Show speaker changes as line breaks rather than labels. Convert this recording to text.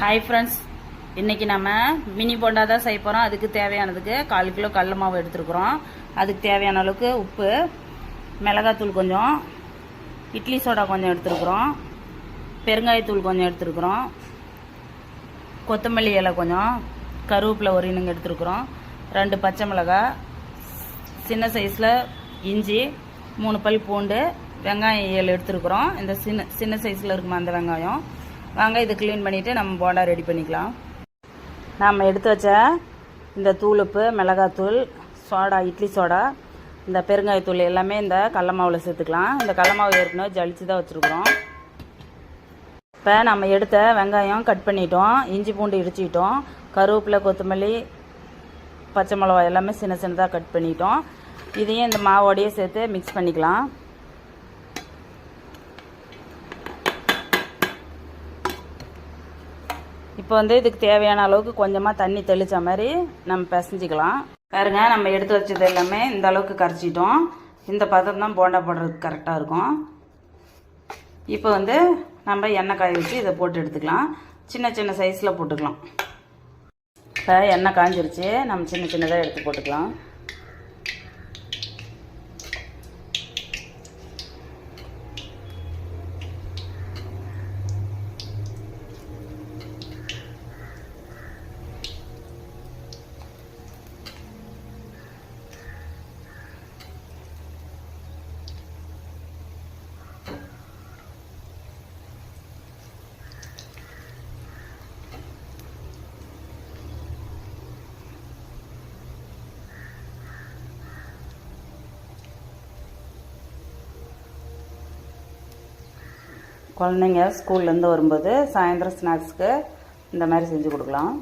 Hi friends, இன்றைக்கி நம்ம mini bonda தான் செய்ய போகிறோம். அதுக்கு தேவையானதுக்கு 1/4 கிலோ கடல மாவு எடுத்துருக்குறோம். அதுக்கு தேவையான அளவுக்கு உப்பு, மிளகாத்தூள் கொஞ்சம், இட்லி சோடா கொஞ்சம் எடுத்துருக்குறோம், பெருங்காயத்தூள் கொஞ்சம் எடுத்துருக்குறோம், கொத்தமல்லி இலை கொஞ்சம், கருவேப்பிலை ஒரு இனுங்க எடுத்துருக்குறோம், 2 பச்சை மிளகாய், சின்ன சைஸில் இஞ்சி, 3 பல் பூண்டு, வெங்காயம் 7 எடுத்துருக்குறோம். இந்த சின்ன சைஸில் இருக்குமா அந்த வெங்காயம். வாங்க இதை க்ளீன் பண்ணிவிட்டு நம்ம போண்டா ரெடி பண்ணிக்கலாம். நாம் எடுத்து வச்ச இந்த தூளுப்பு, மிளகாத்தூள், சோடா, இட்லி சோடா, இந்த பெருங்காயத்தூள் எல்லாமே இந்த கடல மாவில் சேர்த்துக்கலாம். இந்த கடல மாவு ஏற்கனவே ஜலிச்சு தான் வச்சுருக்குறோம். இப்போ நம்ம எடுத்த வெங்காயம் கட் பண்ணிட்டோம், இஞ்சி பூண்டு இடிச்சிட்டோம், கருவேப்பிலை, கொத்தமல்லி, பச்சை மிளகாய் எல்லாமே சின்ன சின்னதாக கட் பண்ணிட்டோம். இதையும் இந்த மாவோடையே சேர்த்து மிக்ஸ் பண்ணிக்கலாம். இப்போ இதுக்கு தேவையான அளவுக்கு கொஞ்சமாக தண்ணி தெளித்த மாதிரி நம்ம பிசைஞ்சிக்கலாம். பாருங்க, நம்ம எடுத்து வச்சது எல்லாமே இந்த அளவுக்கு கரைச்சிட்டோம். இந்த பதம் தான் போண்டா போடுறதுக்கு கரெக்டாக இருக்கும். இப்போ நம்ம எண்ணெய் காய வச்சு இதை போட்டு எடுத்துக்கலாம். சின்ன சின்ன சைஸில் போட்டுக்கலாம். இப்போ எண்ணெய் காஞ்சிருச்சு, நம்ம சின்ன சின்னதாக எடுத்து போட்டுக்கலாம். குழந்தைங்க ஸ்கூல்லேருந்து வரும்போது சாயந்தரம் ஸ்நாக்ஸுக்கு இந்த மாதிரி செஞ்சு கொடுக்கலாம்.